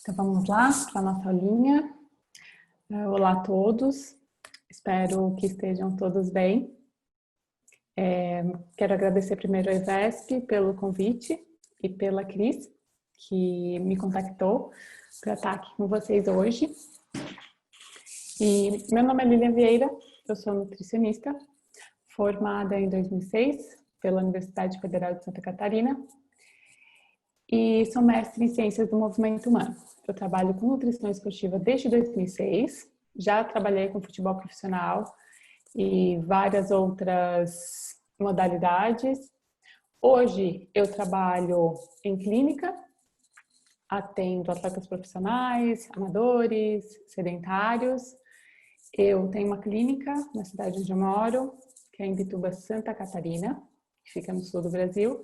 Então vamos lá para a nossa aulinha. Olá a todos, espero que estejam todos bem. Quero agradecer primeiro ao IVESP pelo convite e pela Cris, que me contactou para estar aqui com vocês hoje. E meu nome é Lilian Vieira, eu sou nutricionista, formada em 2006 pela Universidade Federal de Santa Catarina e sou mestre em Ciências do Movimento Humano. Eu trabalho com nutrição esportiva desde 2006, já trabalhei com futebol profissional e várias outras modalidades. Hoje eu trabalho em clínica, atendo atletas profissionais, amadores, sedentários. Eu tenho uma clínica na cidade onde eu moro, que é em Bituba, Santa Catarina, que fica no sul do Brasil.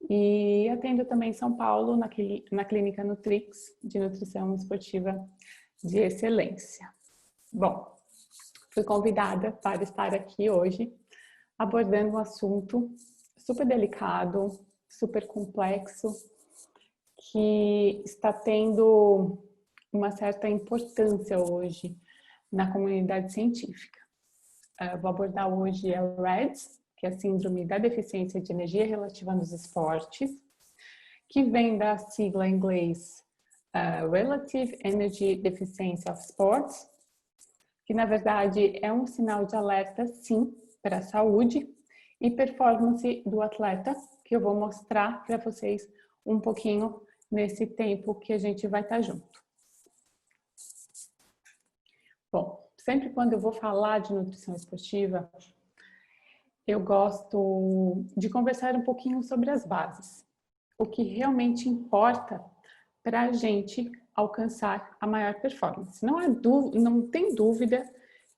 E atendo também em São Paulo, na clínica Nutrix, de nutrição esportiva de excelência. Bom, fui convidada para estar aqui hoje, abordando um assunto super delicado, super complexo, que está tendo uma certa importância hoje na comunidade científica. Vou abordar hoje o REDS, que é a Síndrome da Deficiência de Energia Relativa nos Esportes, que vem da sigla em inglês Relative Energy Deficiency of Sports, que na verdade é um sinal de alerta, sim, para a saúde e performance do atleta, que eu vou mostrar para vocês um pouquinho nesse tempo que a gente vai estar junto. Bom, sempre quando eu vou falar de nutrição esportiva, eu gosto de conversar um pouquinho sobre as bases. O que realmente importa para a gente alcançar a maior performance. Não tem dúvida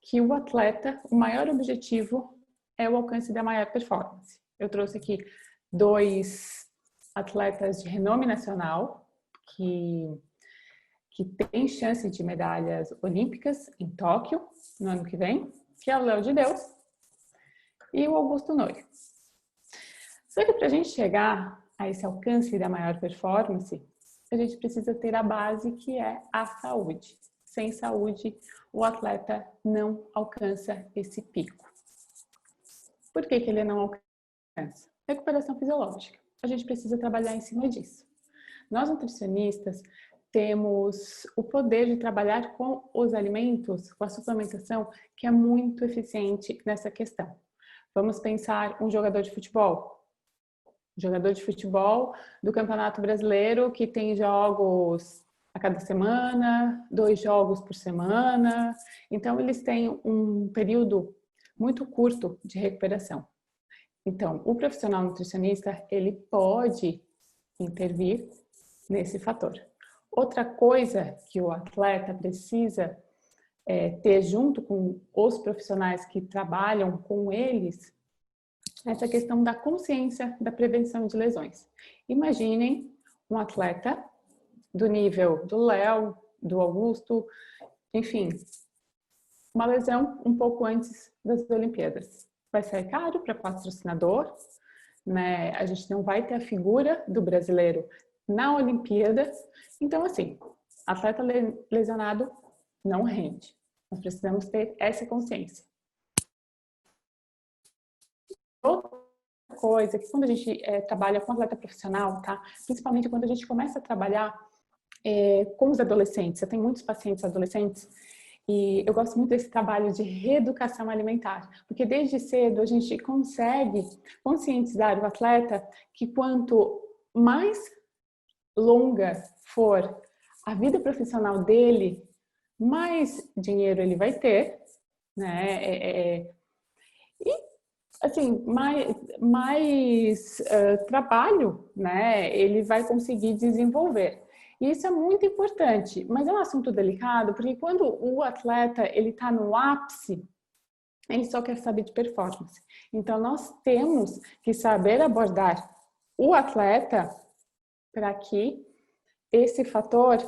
que o atleta, o maior objetivo é o alcance da maior performance. Eu trouxe aqui 2 atletas de renome nacional que têm chance de medalhas olímpicas em Tóquio no ano que vem, que é o Léo de Deus e o Augusto Nouri. Só que para a gente chegar a esse alcance da maior performance, a gente precisa ter a base, que é a saúde. Sem saúde, o atleta não alcança esse pico. Por que ele não alcança? Recuperação fisiológica. A gente precisa trabalhar em cima disso. Nós, nutricionistas, temos o poder de trabalhar com os alimentos, com a suplementação, que é muito eficiente nessa questão. Vamos pensar um jogador de futebol. Jogador de futebol do Campeonato Brasileiro, que tem jogos a cada semana, 2 jogos por semana. Então, eles têm um período muito curto de recuperação. Então, o profissional nutricionista, ele pode intervir nesse fator. Outra coisa que o atleta precisa ter junto com os profissionais que trabalham com eles, essa questão da consciência da prevenção de lesões. Imaginem um atleta do nível do Léo, do Augusto, enfim, uma lesão um pouco antes das Olimpíadas. Vai sair caro para patrocinador, né? A gente não vai ter a figura do brasileiro na Olimpíada. Então, assim, atleta lesionado não rende. Nós precisamos ter essa consciência. Outra coisa que quando a gente trabalha com atleta profissional, tá? Principalmente quando a gente começa a trabalhar com os adolescentes, eu tenho muitos pacientes adolescentes e eu gosto muito desse trabalho de reeducação alimentar, porque desde cedo a gente consegue conscientizar o atleta que quanto mais longa for a vida profissional dele, mais dinheiro ele vai ter, né? E assim, mais trabalho, né, ele vai conseguir desenvolver. E isso é muito importante, mas é um assunto delicado, porque quando o atleta ele está no ápice, ele só quer saber de performance. Então, nós temos que saber abordar o atleta para que esse fator,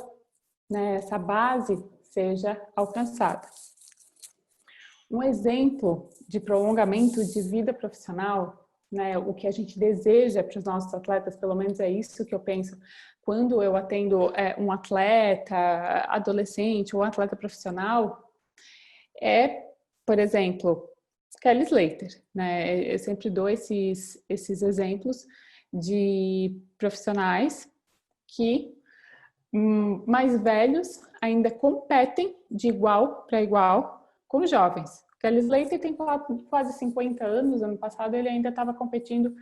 né, essa base, seja alcançada. Um exemplo de prolongamento de vida profissional, né, o que a gente deseja para os nossos atletas, pelo menos é isso que eu penso quando eu atendo um atleta adolescente ou um atleta profissional, por exemplo, Kelly Slater, né? Eu sempre dou esses exemplos de profissionais que mais velhos ainda competem de igual para igual com os jovens. Kelly Slater tem quase 50 anos, ano passado ele ainda estava competindo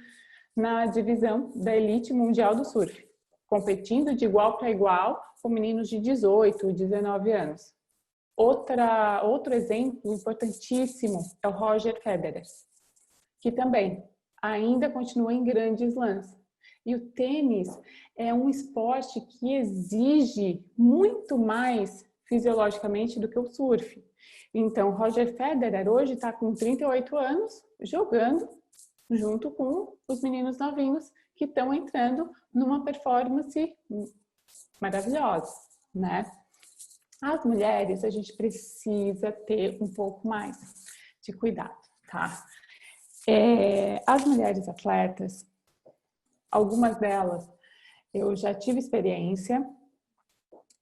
na divisão da elite mundial do surf, competindo de igual para igual com meninos de 18, 19 anos. Outro exemplo importantíssimo é o Roger Federer, que também ainda continua em grandes lãs. E o tênis é um esporte que exige muito mais fisiologicamente do que o surf. Então, Roger Federer hoje está com 38 anos jogando junto com os meninos novinhos que estão entrando numa performance maravilhosa, né? As mulheres, a gente precisa ter um pouco mais de cuidado, tá? As mulheres atletas, algumas delas, eu já tive experiência,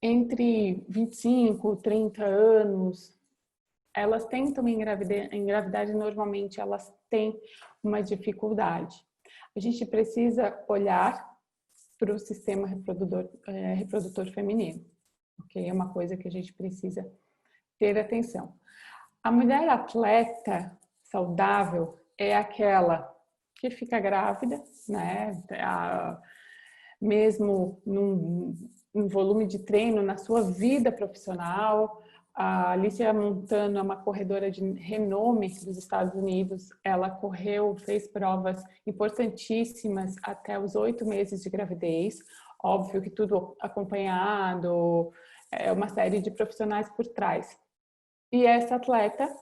entre 25 e 30 anos, elas tentam engravidar e normalmente elas têm uma dificuldade. A gente precisa olhar para o sistema reprodutor feminino, ok? É uma coisa que a gente precisa ter atenção. A mulher atleta saudável é aquela que fica grávida, né? Mesmo num volume de treino na sua vida profissional. A Alicia Montano é uma corredora de renome dos Estados Unidos. Ela fez provas importantíssimas até os 8 meses de gravidez. Óbvio que tudo acompanhado, uma série de profissionais por trás. E essa atleta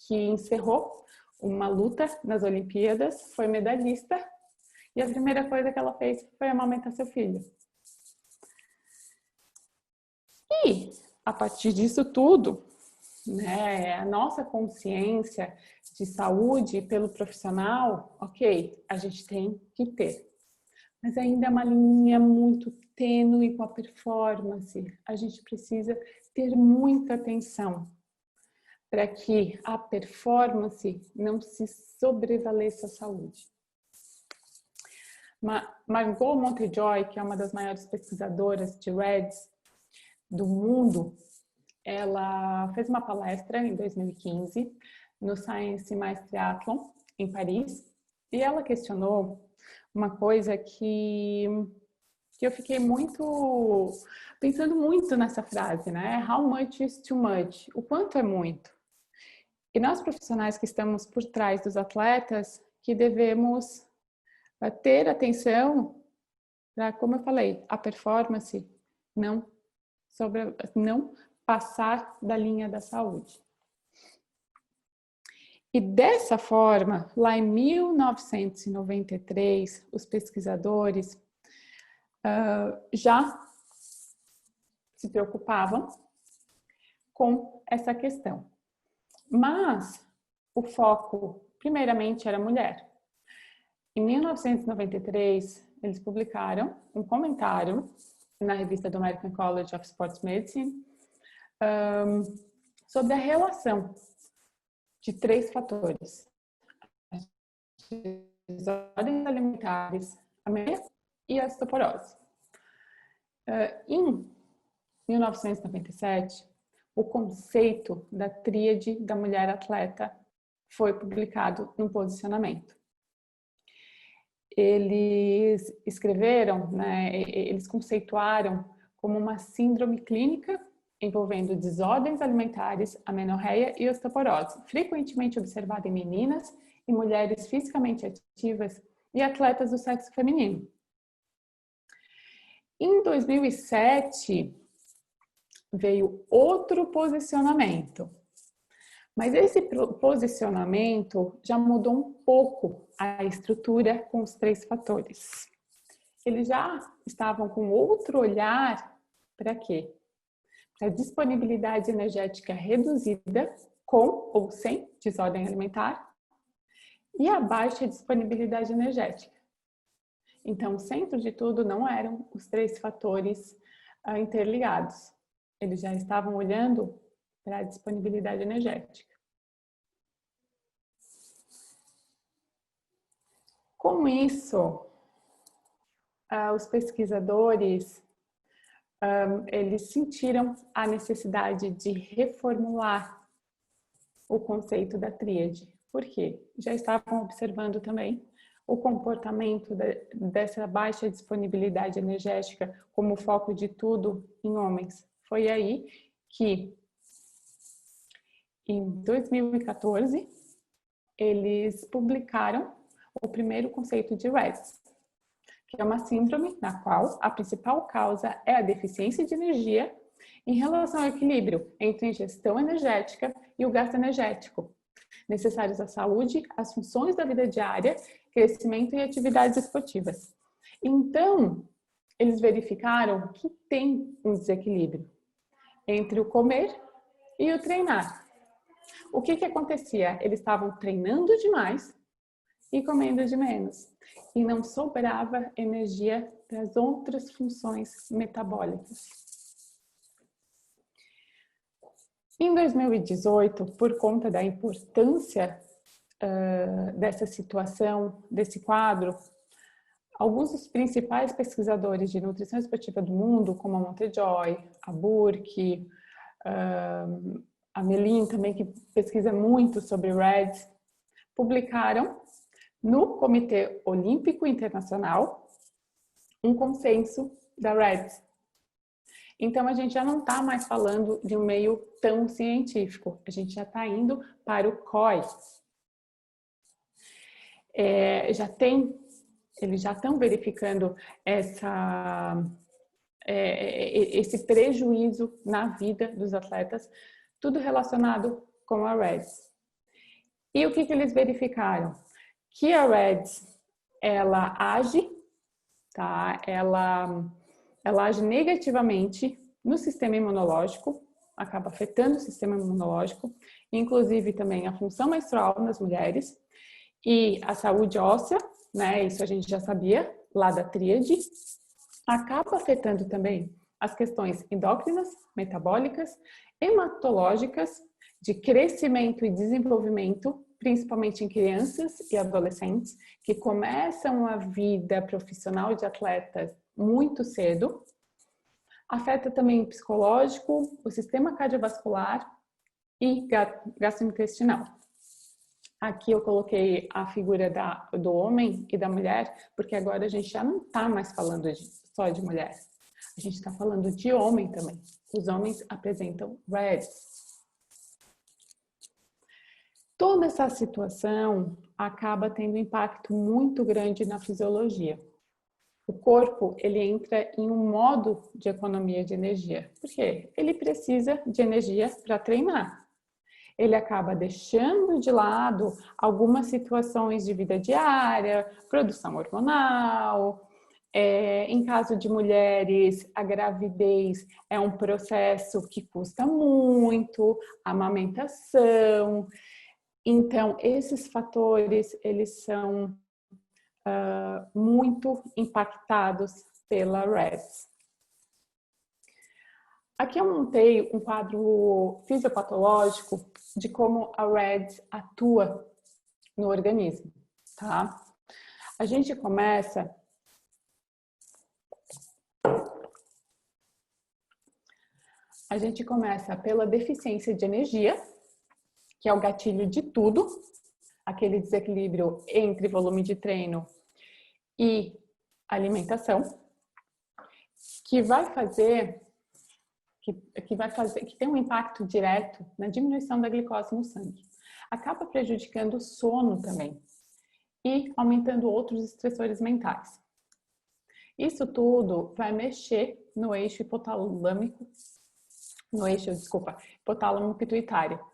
que encerrou uma luta nas Olimpíadas foi medalhista e a primeira coisa que ela fez foi amamentar seu filho. E a partir disso tudo, né, a nossa consciência de saúde pelo profissional, ok, a gente tem que ter. Mas ainda é uma linha muito tênue com a performance. A gente precisa ter muita atenção para que a performance não se sobrevaleça à saúde. Margot Montjoy, que é uma das maiores pesquisadoras de REDS do mundo, ela fez uma palestra em 2015 no Science mais Triathlon, em Paris, e ela questionou uma coisa que eu fiquei pensando muito nessa frase, né? How much is too much? O quanto é muito? E nós profissionais que estamos por trás dos atletas, que devemos ter atenção para, como eu falei, a performance não passar da linha da saúde. E dessa forma, lá em 1993, os pesquisadores já se preocupavam com essa questão. Mas o foco, primeiramente, era a mulher. Em 1993, eles publicaram um comentário na revista do American College of Sports Medicine sobre a relação de 3 fatores: as desordens alimentares, a anemia e a osteoporose. Em 1997, o conceito da tríade da mulher atleta foi publicado no posicionamento. Eles escreveram, né, eles conceituaram como uma síndrome clínica envolvendo desordens alimentares, amenorreia e osteoporose, frequentemente observada em meninas e mulheres fisicamente ativas e atletas do sexo feminino. Em 2007, veio outro posicionamento, mas esse posicionamento já mudou um pouco a estrutura com os 3 fatores. Eles já estavam com outro olhar para quê? Para a disponibilidade energética reduzida, com ou sem desordem alimentar, e a baixa disponibilidade energética. Então, o centro de tudo não eram os 3 fatores interligados. Eles já estavam olhando para a disponibilidade energética. Com isso, os pesquisadores eles sentiram a necessidade de reformular o conceito da tríade. Por quê? Já estavam observando também o comportamento dessa baixa disponibilidade energética como foco de tudo em homens. Foi aí que, em 2014, eles publicaram o primeiro conceito de REDS, que é uma síndrome na qual a principal causa é a deficiência de energia em relação ao equilíbrio entre a ingestão energética e o gasto energético, necessários à saúde, às funções da vida diária, crescimento e atividades esportivas. Então, eles verificaram que tem um desequilíbrio entre o comer e o treinar. O que acontecia? Eles estavam treinando demais e comendo de menos. E não sobrava energia para as outras funções metabólicas. Em 2018, por conta da importância dessa situação, desse quadro, alguns dos principais pesquisadores de nutrição esportiva do mundo, como a Montejoy, a Burke, a Melin também, que pesquisa muito sobre REDS, publicaram no Comitê Olímpico Internacional um consenso da REDS. Então, a gente já não está mais falando de um meio tão científico, a gente já está indo para o COI. Eles já estão verificando esse prejuízo na vida dos atletas, tudo relacionado com a REDS. E o que eles verificaram? Que a REDS, ela age, tá? Ela age negativamente no sistema imunológico, acaba afetando o sistema imunológico, inclusive também a função menstrual nas mulheres e a saúde óssea, né? Isso a gente já sabia lá da tríade. Acaba afetando também as questões endócrinas, metabólicas, hematológicas, de crescimento e desenvolvimento, principalmente em crianças e adolescentes, que começam a vida profissional de atletas muito cedo. Afeta também o psicológico, o sistema cardiovascular e gastrointestinal. Aqui eu coloquei a figura do homem e da mulher, porque agora a gente já não está mais falando só de mulher. A gente está falando de homem também. Os homens apresentam REDS. Toda essa situação acaba tendo um impacto muito grande na fisiologia. O corpo, ele entra em um modo de economia de energia. Por quê? Ele precisa de energia para treinar. Ele acaba deixando de lado algumas situações de vida diária, produção hormonal. Em caso de mulheres, a gravidez é um processo que custa muito, a amamentação. Então, esses fatores, eles são muito impactados pela REDS. Aqui eu montei um quadro fisiopatológico de como a REDS atua no organismo, tá? A gente começa pela deficiência de energia, que é o gatilho de tudo, aquele desequilíbrio entre volume de treino e alimentação, que tem um impacto direto na diminuição da glicose no sangue. Acaba prejudicando o sono também e aumentando outros estressores mentais. Isso tudo vai mexer no eixo hipotálamo pituitário. O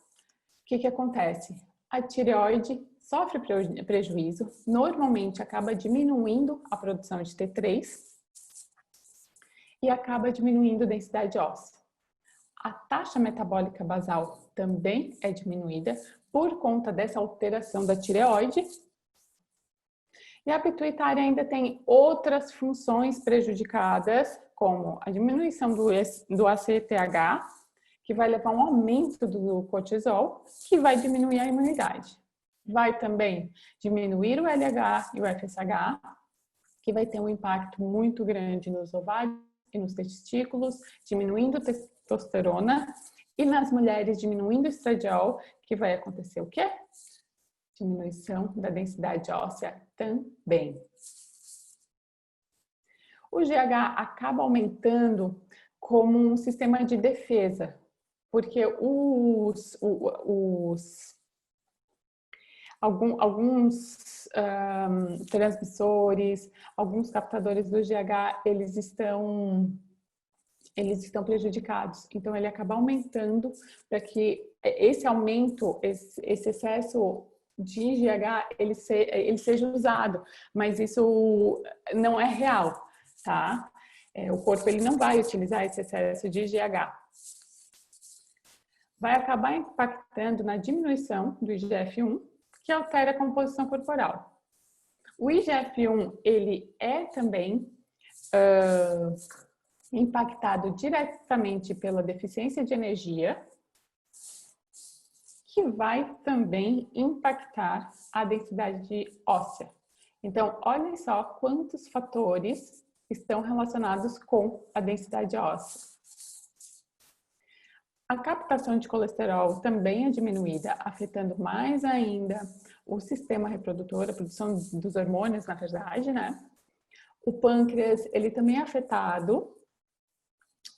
que acontece? A tireoide sofre prejuízo, normalmente acaba diminuindo a produção de T3 e acaba diminuindo a densidade óssea. A taxa metabólica basal também é diminuída por conta dessa alteração da tireoide E a pituitária ainda tem outras funções prejudicadas, como a diminuição do ACTH, que vai levar a um aumento do cortisol, que vai diminuir a imunidade. Vai também diminuir o LH e o FSH, que vai ter um impacto muito grande nos ovários e nos testículos, diminuindo a testosterona, e nas mulheres diminuindo o estradiol, que vai acontecer o quê? Diminuição da densidade óssea também. O GH acaba aumentando como um sistema de defesa, porque alguns transmissores, alguns captadores do GH, eles estão prejudicados. Então, ele acaba aumentando para que esse aumento, esse excesso de GH, ele seja usado. Mas isso não é real, tá? O corpo ele não vai utilizar esse excesso de GH. Vai acabar impactando na diminuição do IGF-1, que altera a composição corporal. O IGF-1, ele é também impactado diretamente pela deficiência de energia, que vai também impactar a densidade óssea. Então, olhem só quantos fatores estão relacionados com a densidade óssea. A captação de colesterol também é diminuída, afetando mais ainda o sistema reprodutor, a produção dos hormônios, na verdade, né? O pâncreas, ele também é afetado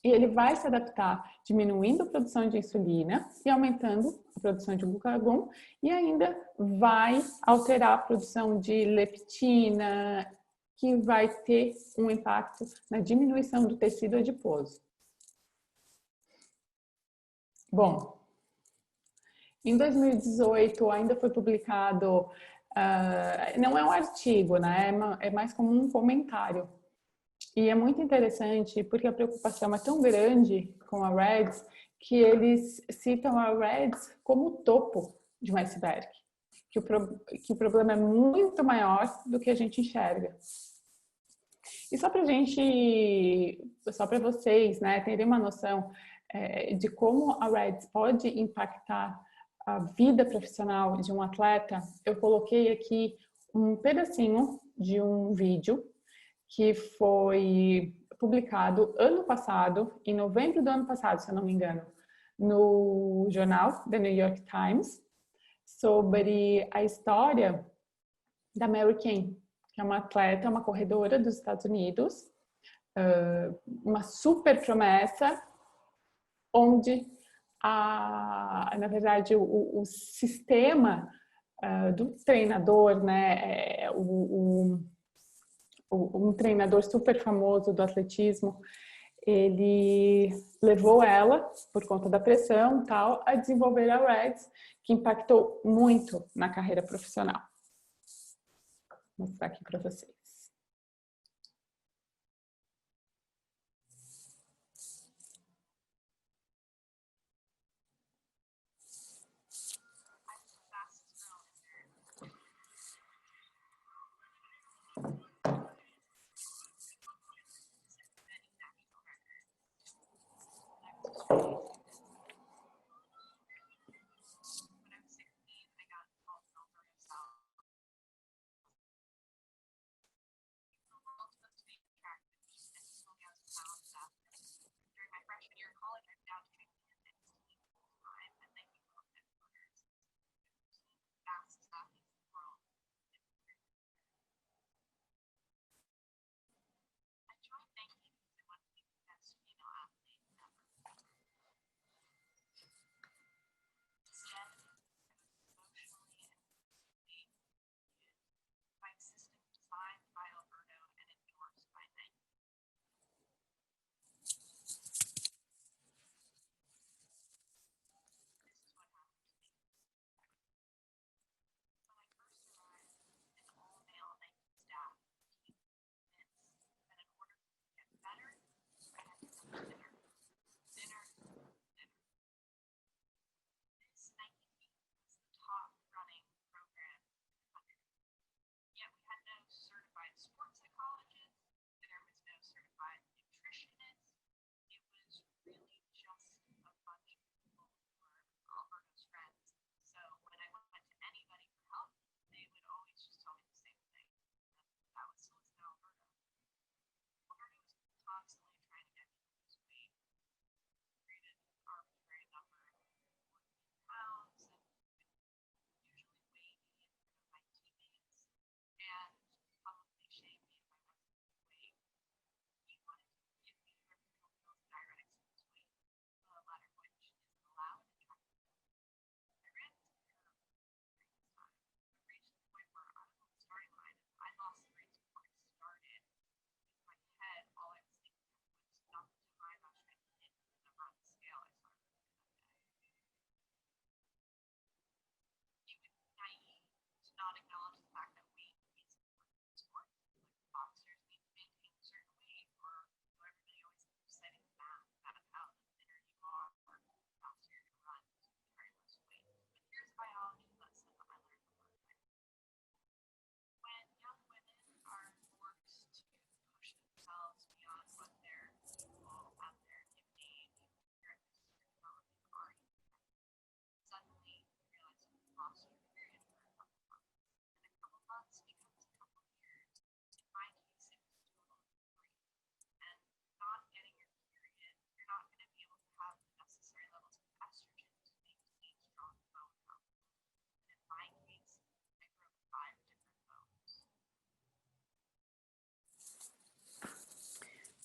e ele vai se adaptar diminuindo a produção de insulina e aumentando a produção de glucagon e ainda vai alterar a produção de leptina, que vai ter um impacto na diminuição do tecido adiposo. Bom, em 2018 ainda foi publicado, não é um artigo, né? É mais como um comentário. E é muito interessante porque a preocupação é tão grande com a REDS que eles citam a REDS como o topo de um iceberg. Que o problema é muito maior do que a gente enxerga. E só para vocês, né, terem uma noção de como a REDS pode impactar a vida profissional de um atleta, eu coloquei aqui um pedacinho de um vídeo que foi publicado ano passado, em novembro do ano passado, se eu não me engano, no jornal The New York Times, sobre a história da Mary Cain, que é uma atleta, uma corredora dos Estados Unidos, uma super promessa, onde, na verdade, o sistema do treinador, né, um treinador super famoso do atletismo, ele levou ela, por conta da pressão e tal, a desenvolver a REDS, que impactou muito na carreira profissional. Vou mostrar aqui para vocês.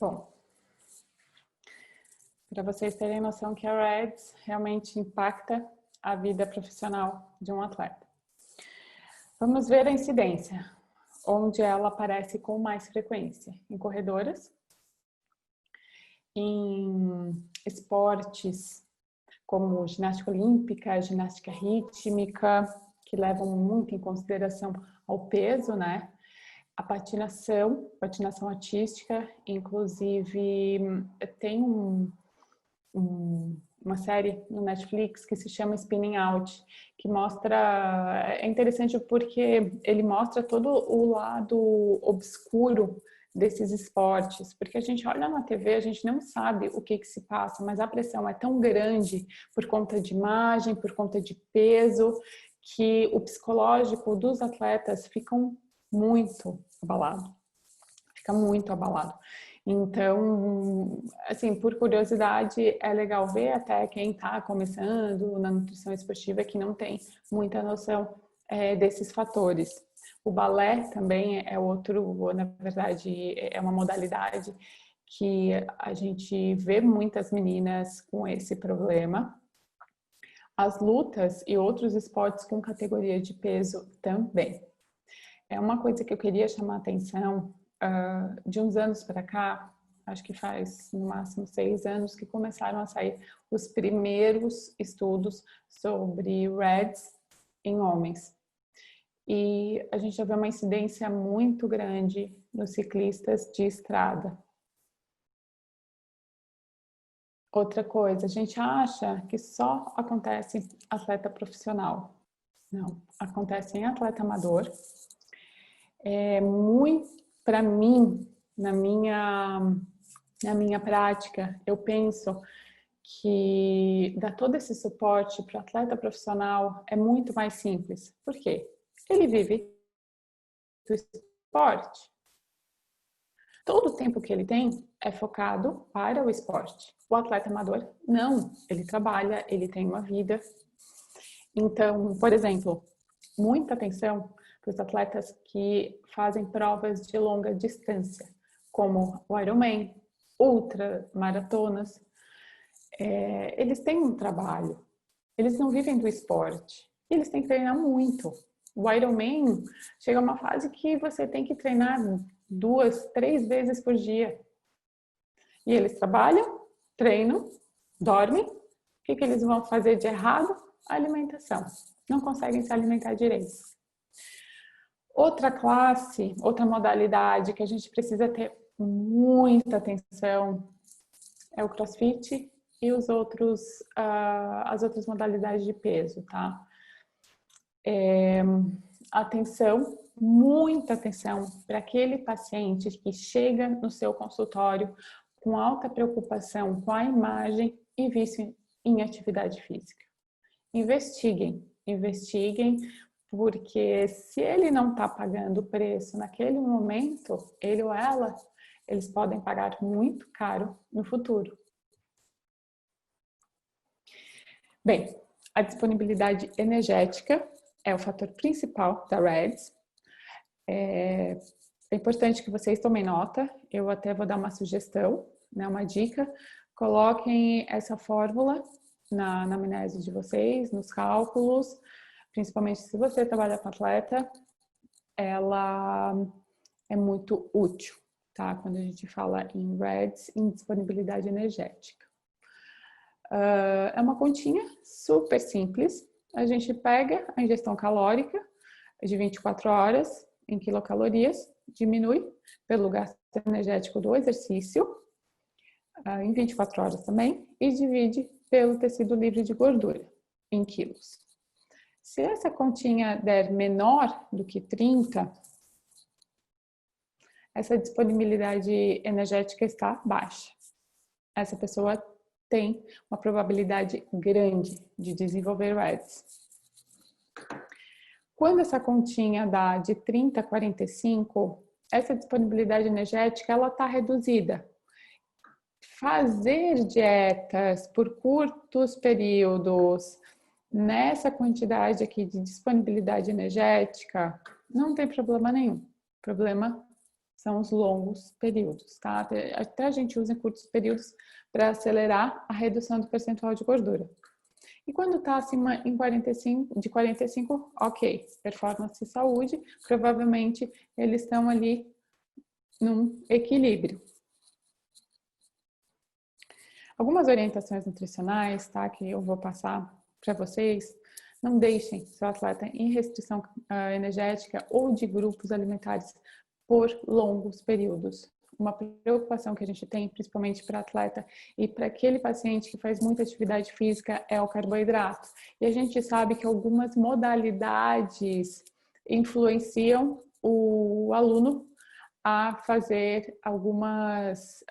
Bom, para vocês terem noção que a REDS realmente impacta a vida profissional de um atleta. Vamos ver a incidência, onde ela aparece com mais frequência. Em corredoras, em esportes como ginástica olímpica, ginástica rítmica, que levam muito em consideração ao peso, né? A patinação artística, inclusive tem uma série no Netflix que se chama Spinning Out, que mostra, é interessante porque ele mostra todo o lado obscuro desses esportes, porque a gente olha na TV, a gente não sabe o que se passa, mas a pressão é tão grande por conta de imagem, por conta de peso, que o psicológico dos atletas fica muito abalado. Então, assim, por curiosidade, é legal ver até quem está começando na nutrição esportiva que não tem muita noção desses fatores. O balé também é outro, na verdade, é uma modalidade que a gente vê muitas meninas com esse problema. As lutas e outros esportes com categoria de peso também. É uma coisa que eu queria chamar a atenção de uns anos para cá, acho que faz no máximo 6 anos que começaram a sair os primeiros estudos sobre REDS em homens. E a gente já vê uma incidência muito grande nos ciclistas de estrada. Outra coisa, a gente acha que só acontece em atleta profissional. Não, acontece em atleta amador. Para mim, na minha prática, eu penso que dar todo esse suporte para o atleta profissional é muito mais simples. Por quê? Ele vive do esporte. Todo o tempo que ele tem é focado para o esporte. O atleta amador, não. Ele trabalha, ele tem uma vida. Então, por exemplo, muita atenção para os atletas que fazem provas de longa distância, como o Ironman, ultramaratonas. Eles têm um trabalho, eles não vivem do esporte, eles têm que treinar muito. O Ironman chega a uma fase que você tem que treinar 2, 3 vezes por dia. E eles trabalham, treinam, dormem. O que eles vão fazer de errado? A alimentação. Não conseguem se alimentar direito. Outra classe, outra modalidade que a gente precisa ter muita atenção é o CrossFit e as outras modalidades de peso, tá? Atenção, muita atenção para aquele paciente que chega no seu consultório com alta preocupação com a imagem e vício em atividade física. investiguem. Investiguem, porque se ele não está pagando o preço naquele momento, ele ou ela, eles podem pagar muito caro no futuro. Bem, a disponibilidade energética é o fator principal da REDS. É importante que vocês tomem nota, eu até vou dar uma sugestão, né, uma dica. Coloquem essa fórmula na anamnese de vocês, nos cálculos, principalmente se você trabalha com atleta, ela é muito útil, tá? Quando a gente fala em REDS, em disponibilidade energética. É uma continha super simples. A gente pega a ingestão calórica de 24 horas em quilocalorias, diminui pelo gasto energético do exercício, em 24 horas também, e divide pelo tecido livre de gordura, em quilos. Se essa continha der menor do que 30, essa disponibilidade energética está baixa. Essa pessoa tem uma probabilidade grande de desenvolver REDS. Quando essa continha dá de 30 a 45, essa disponibilidade energética ela está reduzida. Fazer dietas por curtos períodos, nessa quantidade aqui de disponibilidade energética, não tem problema nenhum. O problema são os longos períodos, tá? Até a gente usa em curtos períodos para acelerar a redução do percentual de gordura. E quando está acima de 45, ok, performance e saúde, provavelmente eles estão ali num equilíbrio. Algumas orientações nutricionais, tá, que eu vou passar para vocês. Não deixem seu atleta em restrição energética ou de grupos alimentares por longos períodos. Uma preocupação que a gente tem, principalmente para atleta e para aquele paciente que faz muita atividade física, é o carboidrato. E a gente sabe que algumas modalidades influenciam o aluno a fazer algumas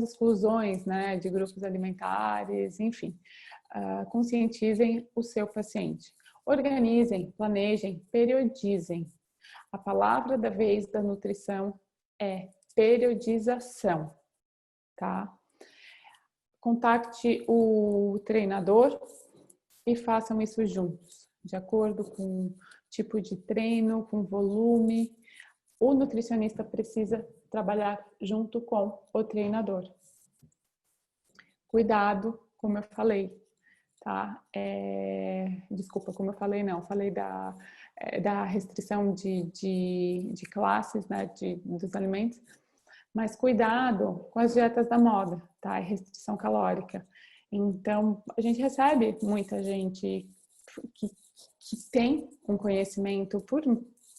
exclusões, né, de grupos alimentares, enfim. Conscientizem o seu paciente. Organizem, planejem, periodizem. A palavra da vez da nutrição é periodização, tá? Contacte o treinador e façam isso juntos, de acordo com o tipo de treino, com volume. O nutricionista precisa trabalhar junto com o treinador. Cuidado, como eu falei, tá? Desculpa, como eu falei, não. Falei da restrição de classes, né? Dos alimentos. Mas cuidado com as dietas da moda, tá? Restrição calórica. Então, a gente recebe muita gente que tem um conhecimento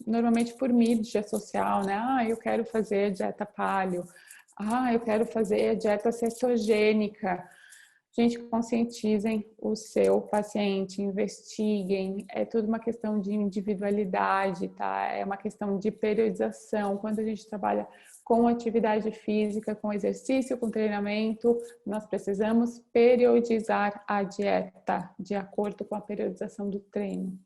normalmente por mídia social, né? Eu quero fazer dieta paleo. Eu quero fazer dieta cetogênica. Gente, conscientizem o seu paciente, investiguem. É tudo uma questão de individualidade, tá? É uma questão de periodização. Quando a gente trabalha com atividade física, com exercício, com treinamento, nós precisamos periodizar a dieta de acordo com a periodização do treino.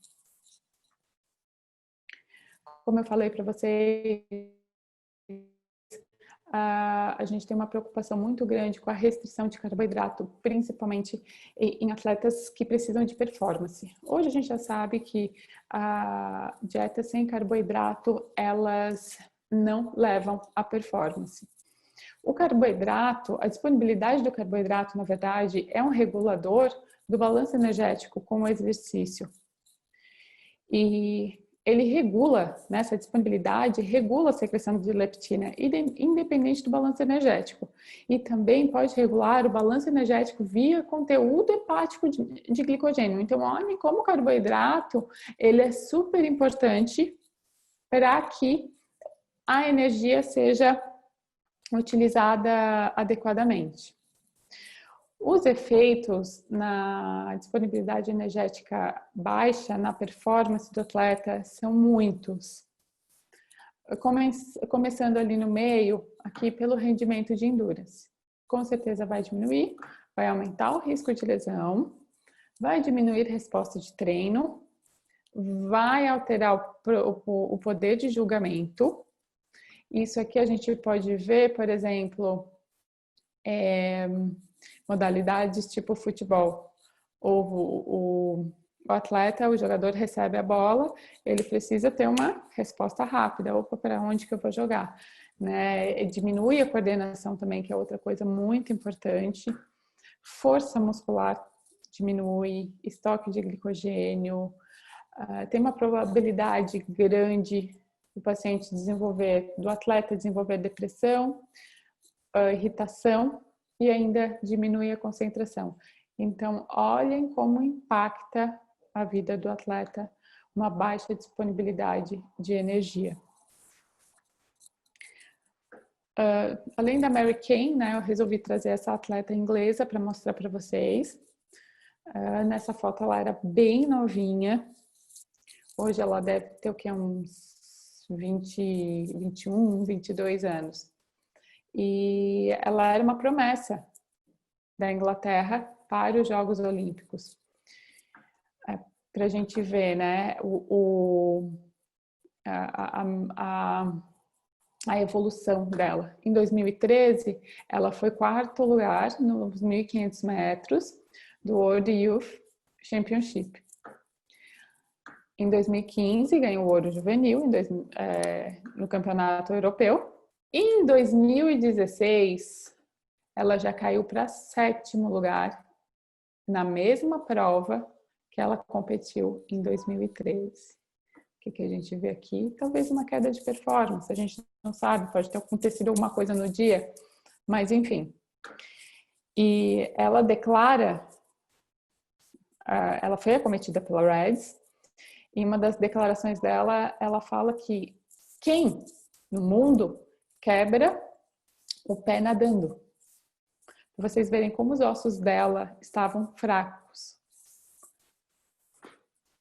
Como eu falei para vocês, a gente tem uma preocupação muito grande com a restrição de carboidrato, principalmente em atletas que precisam de performance. Hoje a gente já sabe que dietas sem carboidrato, elas não levam à performance. O carboidrato, a disponibilidade do carboidrato, na verdade, é um regulador do balanço energético com o exercício. E ele regula, né, essa disponibilidade, regula a secreção de leptina, independente do balanço energético. E também pode regular o balanço energético via conteúdo hepático de glicogênio. Então, olhem como o carboidrato, ele é super importante para que a energia seja utilizada adequadamente. Os efeitos na disponibilidade energética baixa, na performance do atleta, são muitos. Começando ali no meio, aqui pelo rendimento de endurance. Com certeza vai diminuir, vai aumentar o risco de lesão, vai diminuir a resposta de treino, vai alterar o poder de julgamento. Isso aqui a gente pode ver, por exemplo, modalidades tipo futebol. O atleta, o jogador recebe a bola, ele precisa ter uma resposta rápida. Opa, para onde que eu vou jogar? Né? Diminui a coordenação também, que é outra coisa muito importante. Força muscular diminui, estoque de glicogênio. Tem uma probabilidade grande do atleta desenvolver depressão, irritação e ainda diminui a concentração. Então, olhem como impacta a vida do atleta uma baixa disponibilidade de energia. Além da Mary Cain, né, eu resolvi trazer essa atleta inglesa para mostrar para vocês. Nessa foto ela era bem novinha. Hoje ela deve ter o que, uns 20, 21, 22 anos. E ela era uma promessa da Inglaterra para os Jogos Olímpicos. Para a gente ver, né, a evolução dela. Em 2013, ela foi quarto lugar nos 1.500 metros do World Youth Championship. Em 2015, ganhou o ouro juvenil no Campeonato Europeu. E em 2016, ela já caiu para 7º lugar na mesma prova que ela competiu em 2013. O que a gente vê aqui? Talvez uma queda de performance, a gente não sabe, pode ter acontecido alguma coisa no dia, mas enfim. E ela declara, ela foi acometida pela Reds, e em uma das declarações dela, ela fala que quem no mundo quebra o pé nadando? Para vocês verem como os ossos dela estavam fracos.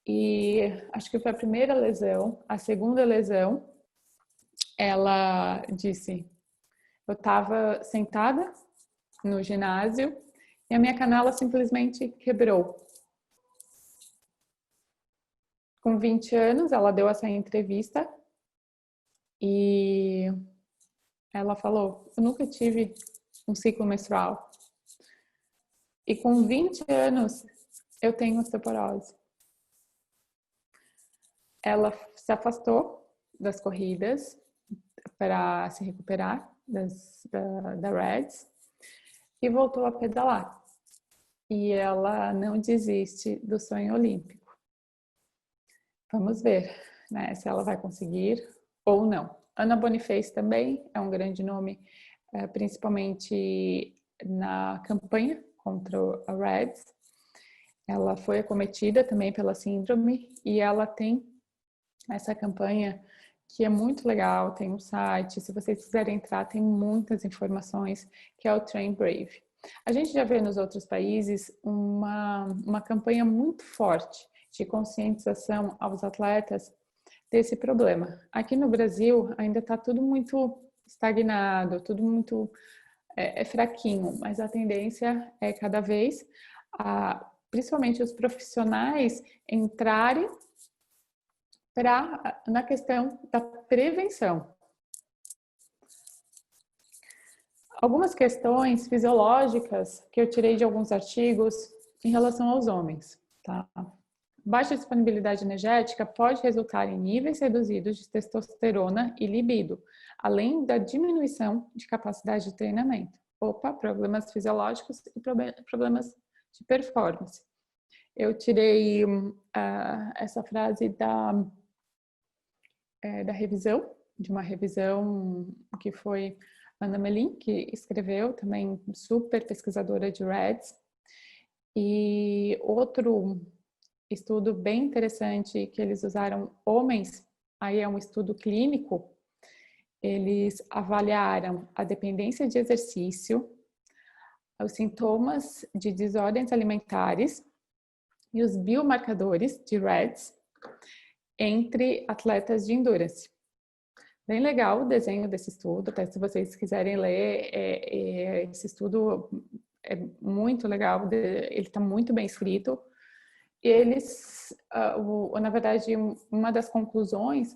E acho que foi a primeira lesão. A segunda lesão, ela disse: eu estava sentada no ginásio e a minha canela simplesmente quebrou. Com 20 anos, ela deu essa entrevista e ela falou: eu nunca tive um ciclo menstrual. E com 20 anos, eu tenho osteoporose. Ela se afastou das corridas para se recuperar da Reds e voltou a pedalar. E ela não desiste do sonho olímpico. Vamos ver, né, se ela vai conseguir ou não. Ana Boniface também é um grande nome, principalmente na campanha contra a Reds. Ela foi acometida também pela síndrome e ela tem essa campanha que é muito legal, tem um site, se vocês quiserem entrar, tem muitas informações, que é o Train Brave. A gente já vê nos outros países uma campanha muito forte de conscientização aos atletas desse problema. Aqui no Brasil ainda está tudo muito estagnado, tudo muito fraquinho, mas a tendência é cada vez, principalmente os profissionais, entrarem na questão da prevenção. Algumas questões fisiológicas que eu tirei de alguns artigos em relação aos homens, tá? Baixa disponibilidade energética pode resultar em níveis reduzidos de testosterona e libido, além da diminuição de capacidade de treinamento. Problemas fisiológicos e problemas de performance. Eu tirei essa frase da revisão, de uma revisão que foi Ana Melin, que escreveu, também super pesquisadora de Reds. E outro estudo bem interessante que eles usaram homens, aí é um estudo clínico, eles avaliaram a dependência de exercício, os sintomas de desordens alimentares e os biomarcadores de Reds entre atletas de endurance. Bem legal o desenho desse estudo, até se vocês quiserem ler, esse estudo é muito legal, ele está muito bem escrito, eles, na verdade, uma das conclusões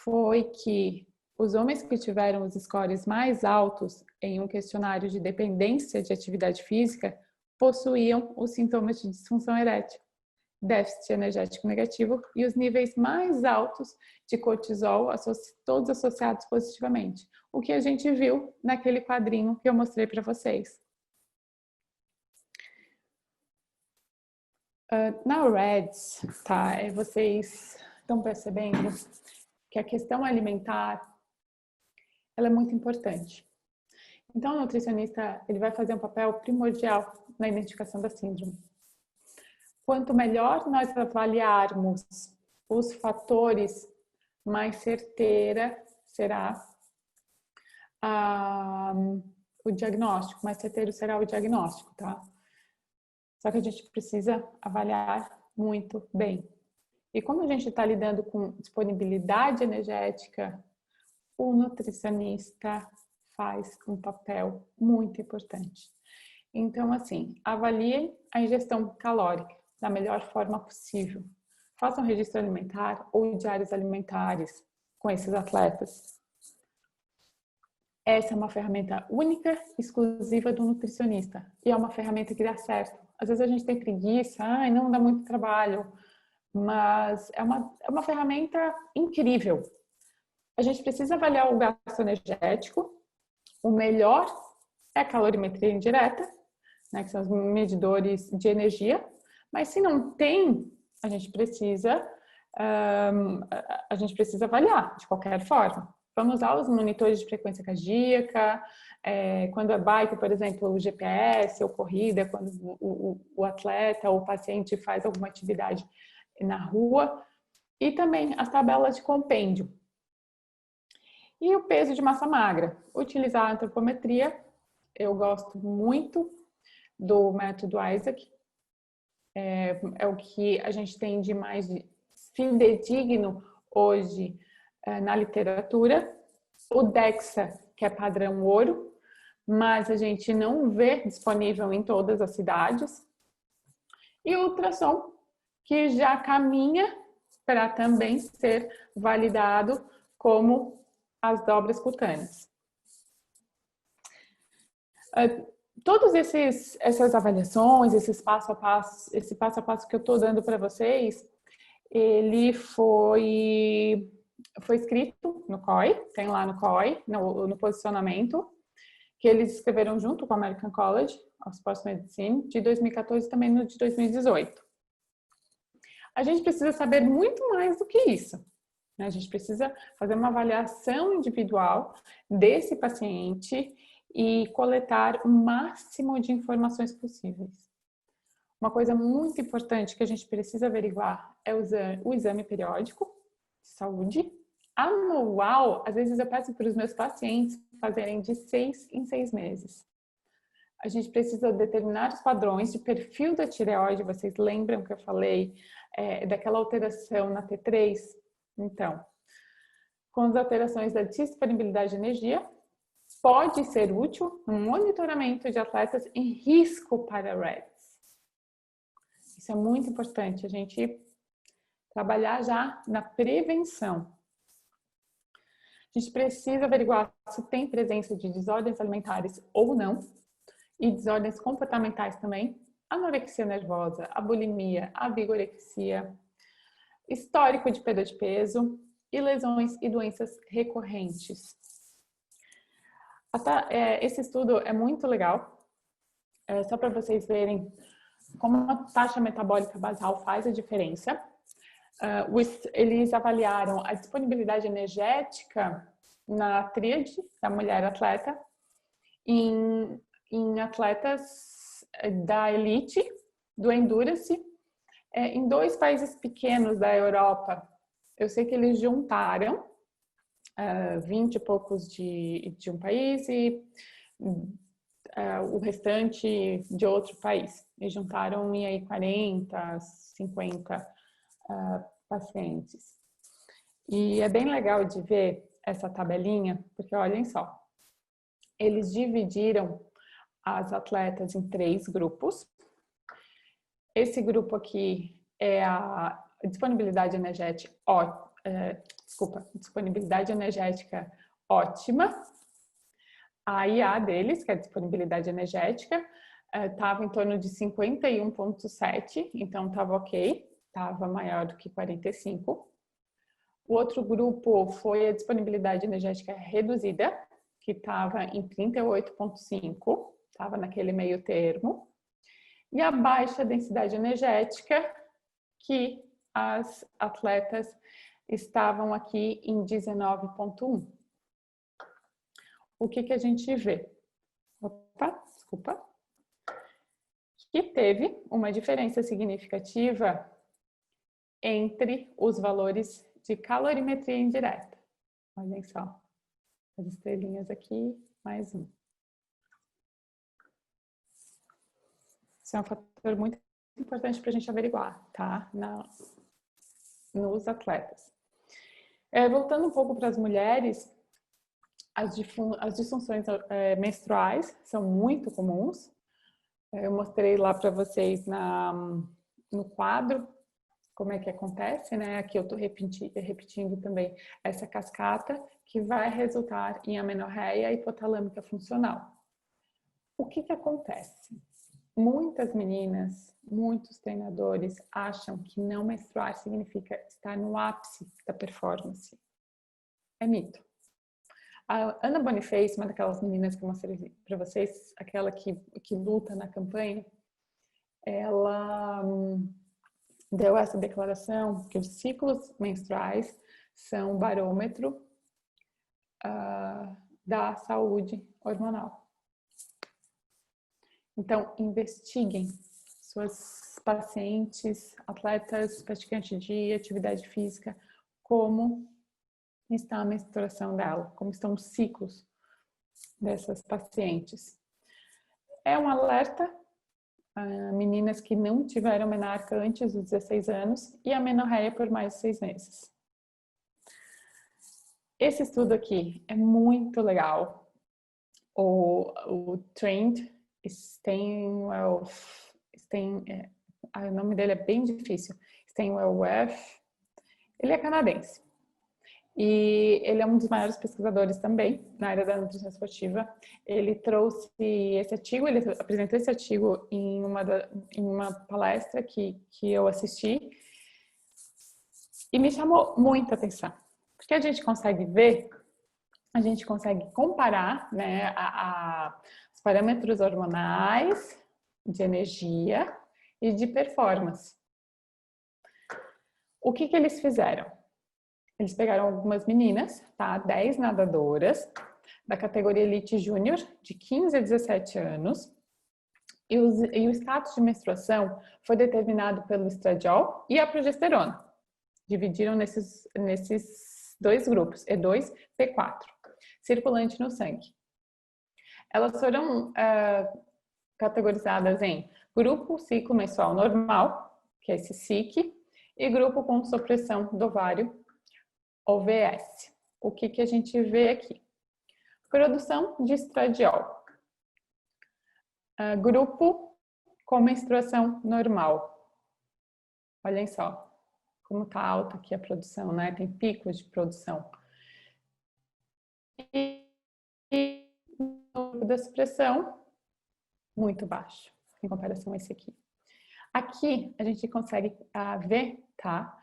foi que os homens que tiveram os scores mais altos em um questionário de dependência de atividade física possuíam os sintomas de disfunção erétil, déficit energético negativo e os níveis mais altos de cortisol, todos associados positivamente. O que a gente viu naquele quadrinho que eu mostrei para vocês. Na REDS, tá? Vocês estão percebendo que a questão alimentar ela é muito importante. Então, o nutricionista ele vai fazer um papel primordial na identificação da síndrome. Quanto melhor nós avaliarmos os fatores, mais certeira será o diagnóstico, mais certeiro será o diagnóstico, tá? Só que a gente precisa avaliar muito bem. E como a gente está lidando com disponibilidade energética, o nutricionista faz um papel muito importante. Então, assim, avaliem a ingestão calórica da melhor forma possível. Façam registro alimentar ou diários alimentares com esses atletas. Essa é uma ferramenta única, exclusiva do nutricionista. E é uma ferramenta que dá certo. Às vezes a gente tem preguiça, não dá muito trabalho, mas é uma ferramenta incrível. A gente precisa avaliar o gasto energético. O melhor é a calorimetria indireta, né, que são os medidores de energia. Mas se não tem, a gente precisa avaliar de qualquer forma. Vamos usar os monitores de frequência cardíaca, quando é bike, por exemplo, o GPS ou corrida, quando o atleta ou o paciente faz alguma atividade na rua, e também as tabelas de compêndio. E o peso de massa magra. Utilizar a antropometria, eu gosto muito do método Isaac, é o que a gente tem de mais fidedigno hoje na literatura. O DEXA, que é padrão ouro, mas a gente não vê disponível em todas as cidades. E o ultrassom, que já caminha para também ser validado como as dobras cutâneas. Todas essas avaliações, esse passo a passo que eu estou dando para vocês, ele foi escrito no COI, tem lá no COI, no posicionamento, que eles escreveram junto com a American College of Sports Medicine, de 2014 e também no de 2018. A gente precisa saber muito mais do que isso. A gente precisa fazer uma avaliação individual desse paciente e coletar o máximo de informações possíveis. Uma coisa muito importante que a gente precisa averiguar é o exame periódico de saúde. Anual, às vezes eu peço para os meus pacientes fazerem de 6 em 6 meses. A gente precisa determinar os padrões de perfil da tireoide. Vocês lembram que eu falei daquela alteração na T3? Então, com as alterações da disponibilidade de energia, pode ser útil no monitoramento de atletas em risco para REDS. Isso é muito importante, a gente trabalhar já na prevenção. A gente precisa averiguar se tem presença de desordens alimentares ou não, e desordens comportamentais também, anorexia nervosa, a bulimia, a vigorexia, histórico de perda de peso e lesões e doenças recorrentes. Esse estudo é muito legal, só para vocês verem como a taxa metabólica basal faz a diferença. Eles avaliaram a disponibilidade energética na tríade da mulher atleta em atletas da elite, do endurance, em 2 países pequenos da Europa. Eu sei que eles juntaram 20 e poucos de um país e o restante de outro país. Eles juntaram e aí 40, 50 pacientes. E é bem legal de ver essa tabelinha, porque olhem só, eles dividiram as atletas em 3 grupos. esse grupo aqui é a disponibilidade energética, disponibilidade energética ótima. A IA deles, que é a disponibilidade energética, estava em torno de 51,7, então estava ok, estava maior do que 45. O outro grupo foi a disponibilidade energética reduzida, que estava em 38,5, estava naquele meio termo. E a baixa densidade energética, que as atletas estavam aqui em 19,1. O que a gente vê? Desculpa. Que teve uma diferença significativa entre os valores de calorimetria indireta. Olhem só, as estrelinhas aqui, mais um. Isso é um fator muito importante para a gente averiguar, tá? Nos atletas. Voltando um pouco para as mulheres, as disfunções menstruais são muito comuns. Eu mostrei lá para vocês no quadro como é que acontece, né? Aqui eu estou repetindo também essa cascata que vai resultar em amenorreia hipotalâmica funcional. O que acontece? Muitas meninas, muitos treinadores acham que não menstruar significa estar no ápice da performance. É mito. A Ana Boniface, uma daquelas meninas que eu mostrei para vocês, aquela que luta na campanha, ela deu essa declaração que os ciclos menstruais são um barômetro da saúde hormonal. Então, investiguem suas pacientes, atletas, praticantes de atividade física, como está a menstruação dela, como estão os ciclos dessas pacientes. É um alerta a meninas que não tiveram menarca antes dos 16 anos e a menorreia por mais de 6 meses. Esse estudo aqui é muito legal. O Trend Steinwell, o nome dele é bem difícil, Steinwell, ele é canadense. E ele é um dos maiores pesquisadores também na área da nutrição esportiva. Ele trouxe esse artigo, ele apresentou esse artigo em uma palestra que eu assisti e me chamou muita atenção. Porque a gente consegue ver, a gente consegue comparar, né, os parâmetros hormonais, de energia e de performance. O que eles fizeram? Eles pegaram algumas meninas, tá? 10 nadadoras da categoria Elite Júnior, de 15 a 17 anos. E o status de menstruação foi determinado pelo estradiol e a progesterona. Dividiram nesses dois grupos, E2, P4, circulante no sangue. Elas foram categorizadas em grupo ciclo menstrual normal, que é esse SIC, e grupo com supressão do ovário, OVS. O que a gente vê aqui? Produção de estradiol. Grupo com menstruação normal. Olhem só como está alta aqui a produção, né? Tem picos de produção. E no grupo da supressão, muito baixo, em comparação a esse aqui. Aqui a gente consegue ver, tá?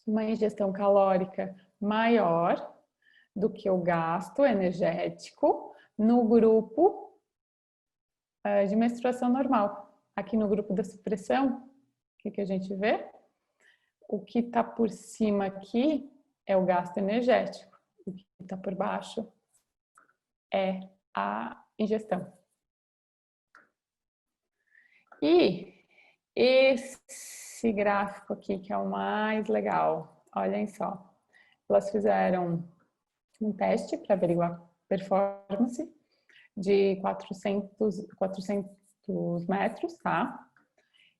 Uma ingestão calórica maior do que o gasto energético no grupo de menstruação normal. Aqui no grupo da supressão, o que a gente vê? O que está por cima aqui é o gasto energético. O que está por baixo é a ingestão. E esse gráfico aqui, que é o mais legal, olhem só. Elas fizeram um teste para averiguar performance de 400 metros, tá?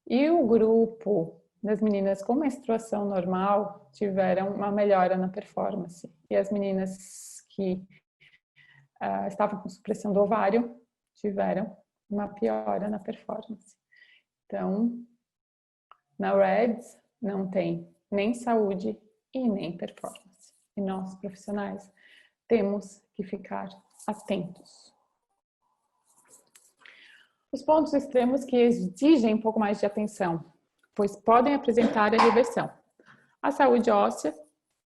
E o grupo das meninas com menstruação normal tiveram uma melhora na performance. E as meninas que estavam com supressão do ovário tiveram uma piora na performance. Então, na REDS não tem nem saúde e nem performance. E nós, profissionais, temos que ficar atentos. Os pontos extremos que exigem um pouco mais de atenção, pois podem apresentar a reversão. A saúde óssea,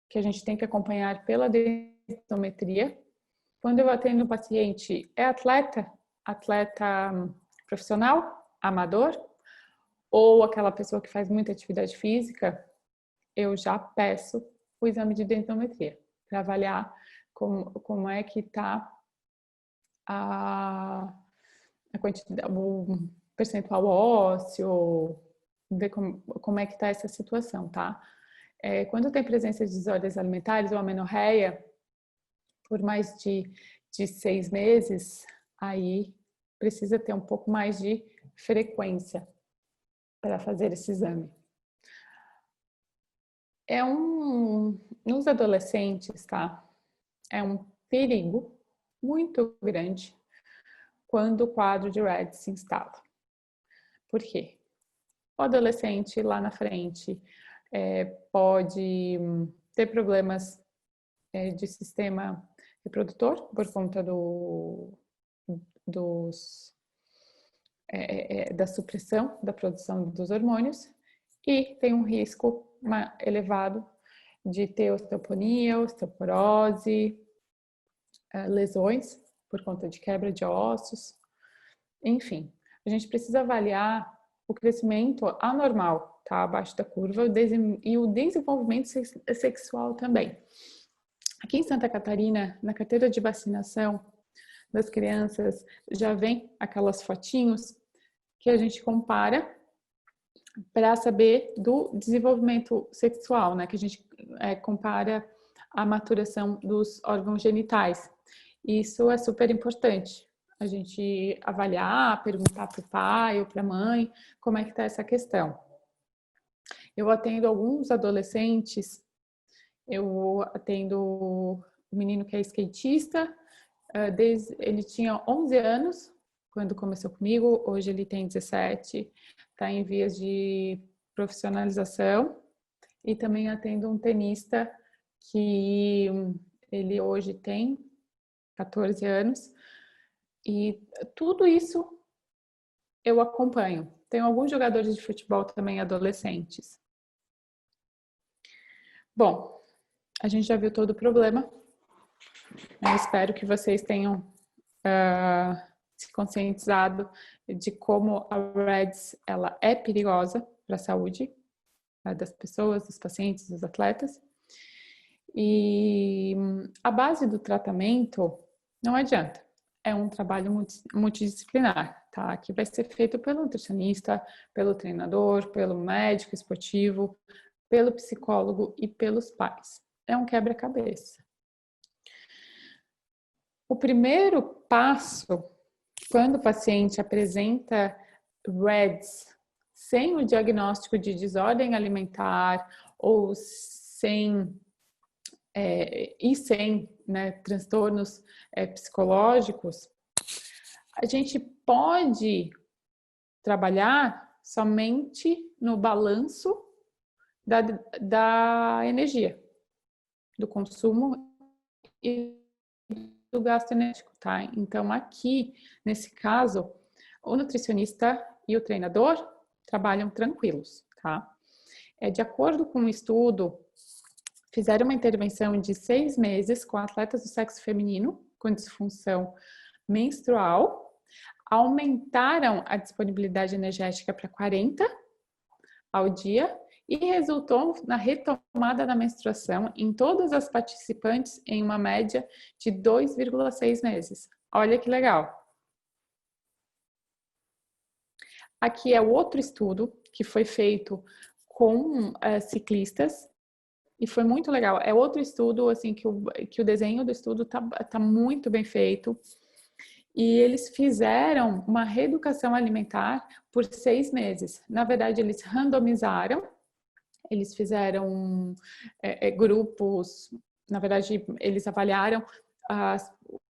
que a gente tem que acompanhar pela densitometria. Quando eu atendo um paciente, é atleta profissional, amador, ou aquela pessoa que faz muita atividade física, eu já peço o exame de densitometria para avaliar como é que está a quantidade, o percentual ósseo, ver como é que está essa situação, tá? Quando tem presença de desordens alimentares ou amenorreia, por mais de 6 meses, aí precisa ter um pouco mais de frequência para fazer esse exame. Nos adolescentes, tá? É um perigo muito grande quando o quadro de REDS se instala. Por quê? O adolescente lá na frente pode ter problemas de sistema reprodutor por conta da supressão da produção dos hormônios e tem um risco elevado de ter osteoponia, osteoporose, lesões por conta de quebra de ossos. Enfim, a gente precisa avaliar o crescimento anormal, tá? Abaixo da curva, e o desenvolvimento sexual também. Aqui em Santa Catarina, na carteira de vacinação das crianças, já vem aquelas fotinhos que a gente compara para saber do desenvolvimento sexual, né? Que a gente compara a maturação dos órgãos genitais. Isso é super importante. A gente avaliar, perguntar para o pai ou para a mãe como é que está essa questão. Eu atendo alguns adolescentes, eu atendo o menino que é skatista, ele tinha 11 anos quando começou comigo, hoje ele tem 17, está em vias de profissionalização, e também atendo um tenista que ele hoje tem 14 anos, e tudo isso eu acompanho. Tenho alguns jogadores de futebol também adolescentes. Bom, a gente já viu todo o problema. Eu espero que vocês tenham se conscientizado de como a REDS ela é perigosa para a saúde das pessoas, dos pacientes, dos atletas. E a base do tratamento não adianta. É um trabalho multidisciplinar, tá? Que vai ser feito pelo nutricionista, pelo treinador, pelo médico esportivo, pelo psicólogo e pelos pais. É um quebra-cabeça. O primeiro passo, quando o paciente apresenta REDS sem o diagnóstico de desordem alimentar ou sem transtornos psicológicos, a gente pode trabalhar somente no balanço da energia, do consumo e do gasto energético, tá? Então, aqui, nesse caso, o nutricionista e o treinador trabalham tranquilos, tá? De acordo com um estudo, fizeram uma intervenção de 6 meses com atletas do sexo feminino com disfunção menstrual, aumentaram a disponibilidade energética para 40 ao dia e resultou na retomada da menstruação em todas as participantes em uma média de 2,6 meses. Olha que legal! Aqui é outro estudo que foi feito com ciclistas e foi muito legal. É outro estudo assim que o desenho do estudo tá muito bem feito. E eles fizeram uma reeducação alimentar por 6 meses. Na verdade, eles randomizaram, eles fizeram grupos, na verdade, eles avaliaram